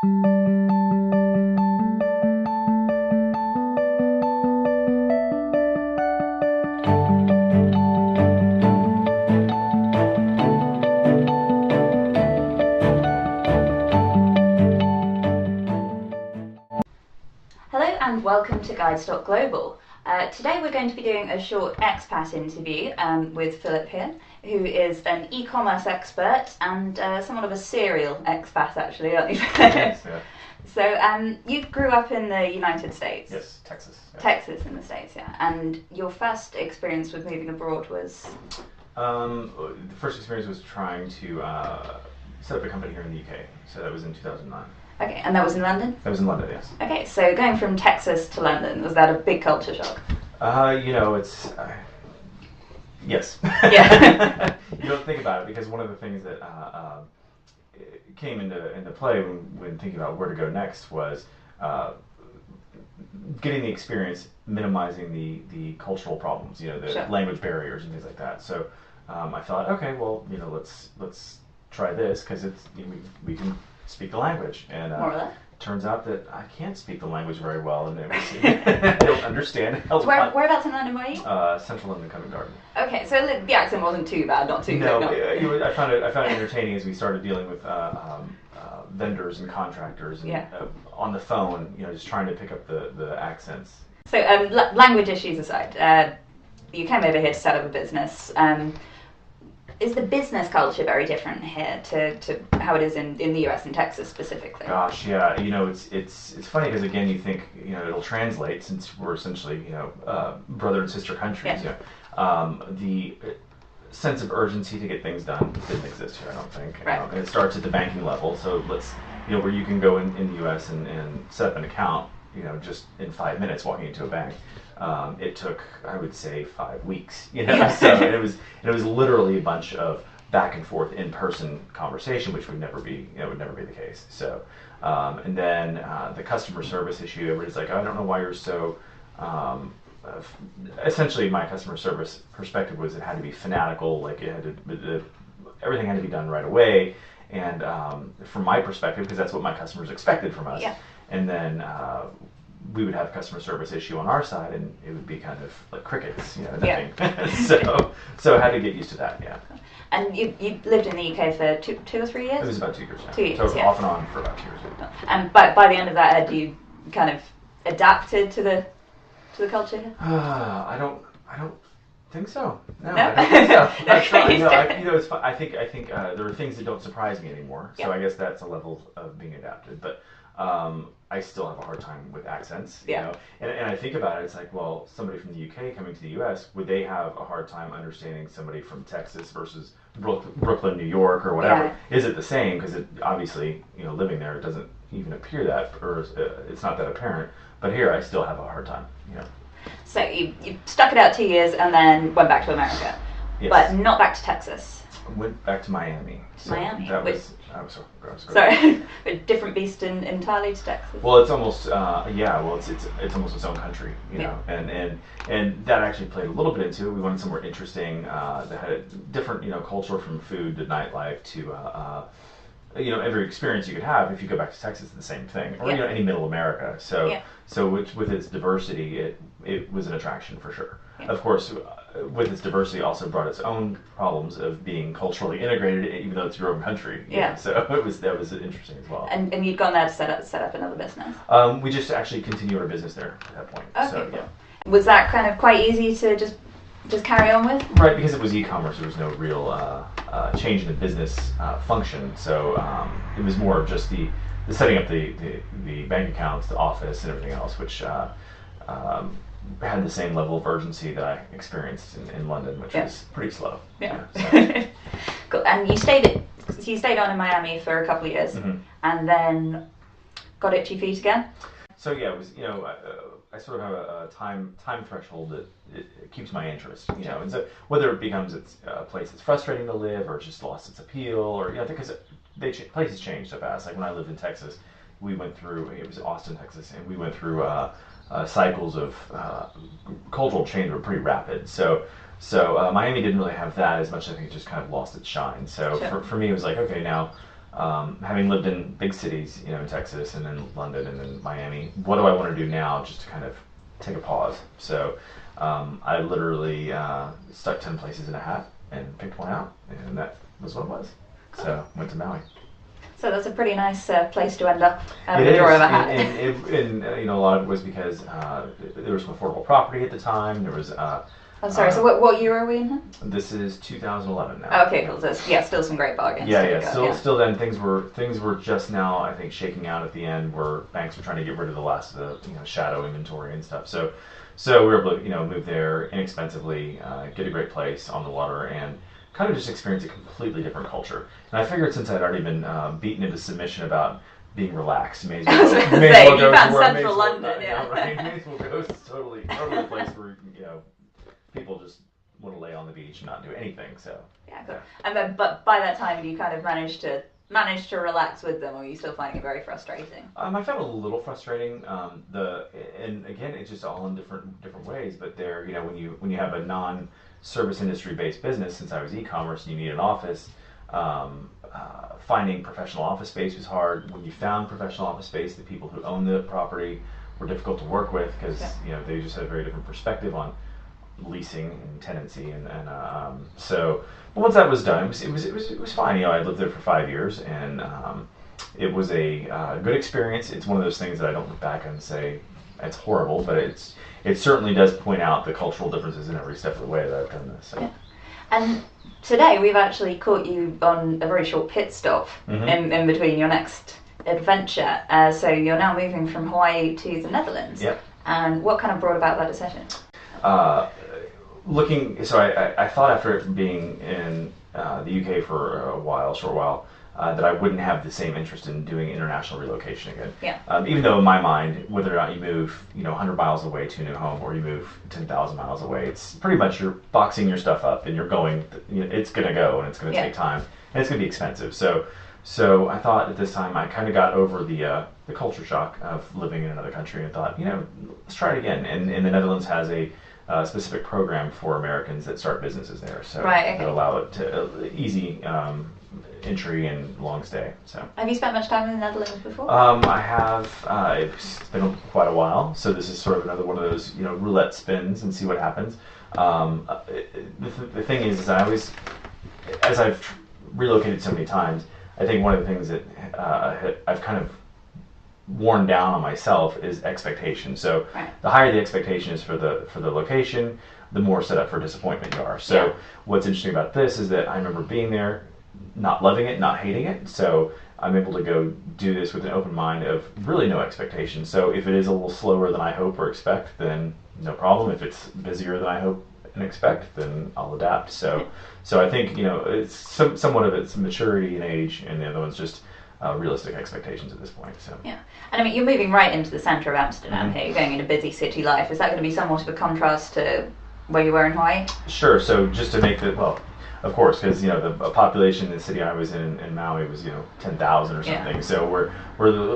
Hello and welcome to Guides.Global. Today we're going to be doing a short expat interview with Phillip here, who is an e-commerce expert and somewhat of a serial expat actually, aren't you? Yes, yeah. So you grew up in the United States? Yes, Texas. Yeah. Texas in the States, yeah. And your first experience with moving abroad was? The first experience was trying to set up a company here in the UK, so that was in 2009. Okay, and that was in London? That was in London, yes. Okay, so going from Texas to London, was that a big culture shock? It's... yes. Yeah. You don't think about it, because one of the things that came into play when thinking about where to go next was getting the experience, minimizing the cultural problems, the Sure. language barriers and things like that. So I thought, okay, well, let's try this, because it's we can speak the language, and More or less. turns out that I can't speak the language very well, and I don't understand it. Whereabouts in London were you? Central London, Covent Garden. Okay, so the accent wasn't too bad, not too No, thick. I found it entertaining as we started dealing with vendors and contractors and on the phone, just trying to pick up the accents. So language issues aside, you came over here to set up a business. Is the business culture very different here to how it is in the US and Texas specifically? Gosh, yeah. It's funny because again, you think it'll translate since we're essentially brother and sister countries. Yeah. The sense of urgency to get things done didn't exist here, I don't think. Right. And it starts at the banking level. So let's where you can go in the US and set up an account just in 5 minutes walking into a bank. It took, I would say, 5 weeks. So it was literally a bunch of back and forth in-person conversation, which would never be the case. So and then the customer service issue. Everybody's like, I don't know why you're so. Essentially, my customer service perspective was it had to be fanatical. Like everything had to be done right away. And from my perspective, because that's what my customers expected from us. Yeah. And then we would have customer service issue on our side, and it would be kind of like crickets, nothing. Yeah. so I had to get used to that, yeah. And you lived in the UK for two or 3 years? It was about 2 years, yeah. 2 years, so yeah. off and on for about 2 years. Yeah. And by the end of that, had you kind of adapted to the culture here? I don't think so. No, No? I don't think so. That's right. It's fun. I think there are things that don't surprise me anymore. So Yeah. I guess that's a level of being adapted. But I still have a hard time with accents. Yeah. And I think about it. It's like, well, somebody from the UK coming to the US, would they have a hard time understanding somebody from Texas versus Brooklyn, New York, or whatever? Yeah. Is it the same? Because it obviously, living there, it doesn't even appear that, or it's not that apparent. But here, I still have a hard time. So you stuck it out 2 years and then went back to America, Yes. but not back to Texas. Went back to Miami. Miami, That which- was. Sorry. Sorry, a different beast entirely to Texas. Well, it's almost it's almost its own country, Yeah. and that actually played a little bit into it. We wanted somewhere interesting that had a different culture, from food to nightlife to every experience you could have. If you go back to Texas, it's the same thing, or Yeah. any Middle America. So Yeah. so with its diversity, it was an attraction for sure. Yeah. Of course, with its diversity, also brought its own problems of being culturally integrated, even though it's your own country. Yeah. So that was interesting as well. And you'd gone there to set up another business. We just actually continued our business there at that point. Okay, So cool. yeah. Was that kind of quite easy to just carry on with? Right, because it was e-commerce, there was no real change in the business function. So it was more of just the setting up the bank accounts, the office, and everything else, which had the same level of urgency that I experienced in London, which was pretty slow. Yeah. So. Cool. And you stayed on in Miami for a couple of years, and then got itchy feet again. So yeah, it was I sort of have a time threshold that it keeps my interest, and so whether it becomes it's a place that's frustrating to live or just lost its appeal, or because places change so fast. Like when I lived in Texas, we went through, it was Austin, Texas, and we went through cycles of cultural change were pretty rapid. So Miami didn't really have that as much. I think it just kind of lost its shine. So Sure. for me, it was like, okay, now having lived in big cities, in Texas and in London and in Miami, what do I want to do now just to kind of take a pause? So I literally stuck 10 places in a hat and picked one out, and that was what it was. Cool. So went to Maui. So that's a pretty nice place to end up. It is, drawer of a hat. and a lot of it was because there was some affordable property at the time. There was. I'm sorry. So what year are we in? This is 2011 now. Okay, cool. So still some great bargains. Still then things were just now, I think, shaking out at the end where banks were trying to get rid of the last of the shadow inventory and stuff. So we were able to move there inexpensively, get a great place on the water, and kind of just experience a completely different culture. And I figured since I'd already been beaten into submission about being relaxed, you found central London, right? May as well go totally a place where people just want to lay on the beach and not do anything. So yeah, cool. And then, but by that time, you kind of managed to relax with them, or are you still finding it very frustrating? I found it a little frustrating. And again, it's just all in different ways. But there, when you have a non-service industry based business, since I was e-commerce and you need an office, finding professional office space was hard. When you found professional office space, the people who own the property were difficult to work with because they just had a very different perspective on leasing and tenancy, and so. But once that was done, it was fine. I lived there for 5 years, and it was a good experience. It's one of those things that I don't look back and say it's horrible, but it certainly does point out the cultural differences in every step of the way that I've done this. So. Yeah. And today we've actually caught you on a very short pit stop in between your next adventure. So you're now moving from Hawaii to the Netherlands. Yep. And what kind of brought about that decision? I thought after being in the UK for a short while, that I wouldn't have the same interest in doing international relocation again. Yeah. Even though in my mind, whether or not you move, 100 miles away to a new home or you move 10,000 miles away, it's pretty much you're boxing your stuff up and you're going. It's going to go and it's going to take time and it's going to be expensive. So I thought at this time I kind of got over the culture shock of living in another country and thought, let's try it again. And the Netherlands has a specific program for Americans that start businesses there, so that allow it to easy entry and long stay. So, have you spent much time in the Netherlands before? I have. It's been quite a while, so this is sort of another one of those roulette spins and see what happens. The thing is I always, as I've relocated so many times, I think one of the things that I've kind of worn down on myself is expectation. So the higher the expectation is for the location, the more set up for disappointment you are. So what's interesting about this is that I remember being there, not loving it, not hating it. So I'm able to go do this with an open mind of really no expectation. So if it is a little slower than I hope or expect, then no problem. If it's busier than I hope and expect, then I'll adapt. So I think it's somewhat of its maturity and age, and the other one's just realistic expectations at this point. So yeah, and I mean you're moving right into the centre of Amsterdam here. You're going into busy city life. Is that going to be somewhat of a contrast to where you were in Hawaii? Sure. So just to make of course, because the population in the city I was in Maui was 10,000 or something. Yeah. So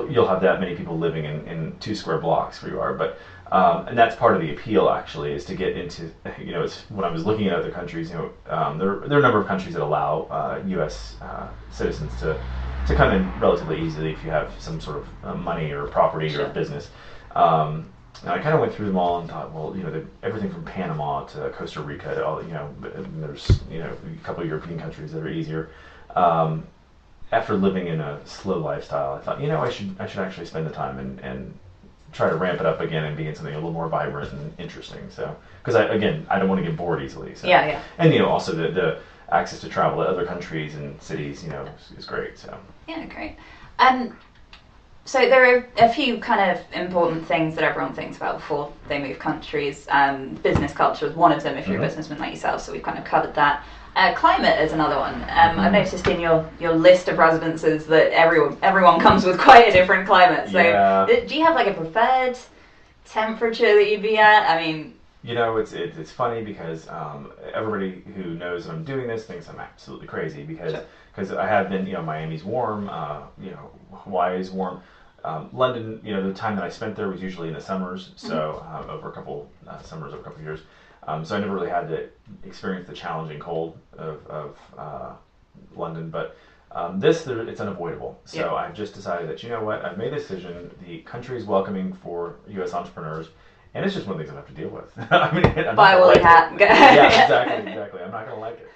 you'll have that many people living in 2 square blocks where you are, but. And that's part of the appeal, actually, is to get into, it's when I was looking at other countries, there are a number of countries that allow U.S. Citizens to come in relatively easily if you have some sort of money or property or business. And I kind of went through them all and thought, well, everything from Panama to Costa Rica, there's a couple of European countries that are easier. After living in a slow lifestyle, I thought, I should actually spend the time and try to ramp it up again and be in something a little more vibrant and interesting. So, because I don't want to get bored easily. So. Yeah. And also the access to travel to other countries and cities, is great. So. Yeah, great. So there are a few kind of important things that everyone thinks about before they move countries. Business culture is one of them if you're a businessman like yourself. So we've kind of covered that. Climate is another one. I've noticed in your list of residences that everyone comes with quite a different climate. So do you have like a preferred temperature that you'd be at? I mean, it's funny because everybody who knows that I'm doing this thinks I'm absolutely crazy because I have been, Miami's warm, Hawaii's warm. London, the time that I spent there was usually in the summers, so over a couple summers, over a couple years. So I never really had to experience the challenging cold of London, but It's unavoidable. So I've just decided that, you know what, I've made a decision. The country is welcoming for U.S. entrepreneurs, and it's just one of the things I have to deal with. I mean, I'm Buy a woolly hat. Yeah, exactly. I'm not going to like it.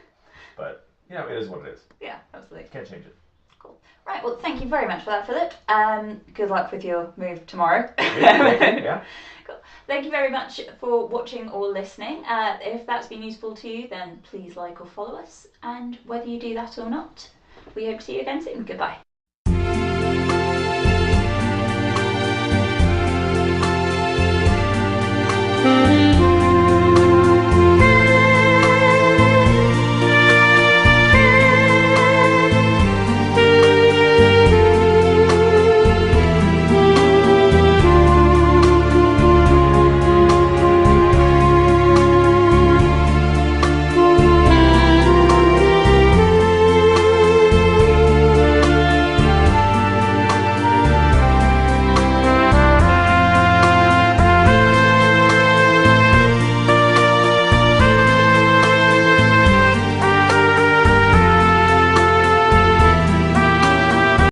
But, you know, it is what it is. Yeah, absolutely. Can't change it. Cool. Right, well, thank you very much for that, Philip. Good luck with your move tomorrow. Yeah. Cool. Thank you very much for watching or listening. If that's been useful to you, then please like or follow us. And whether you do that or not, we hope to see you again soon. Goodbye.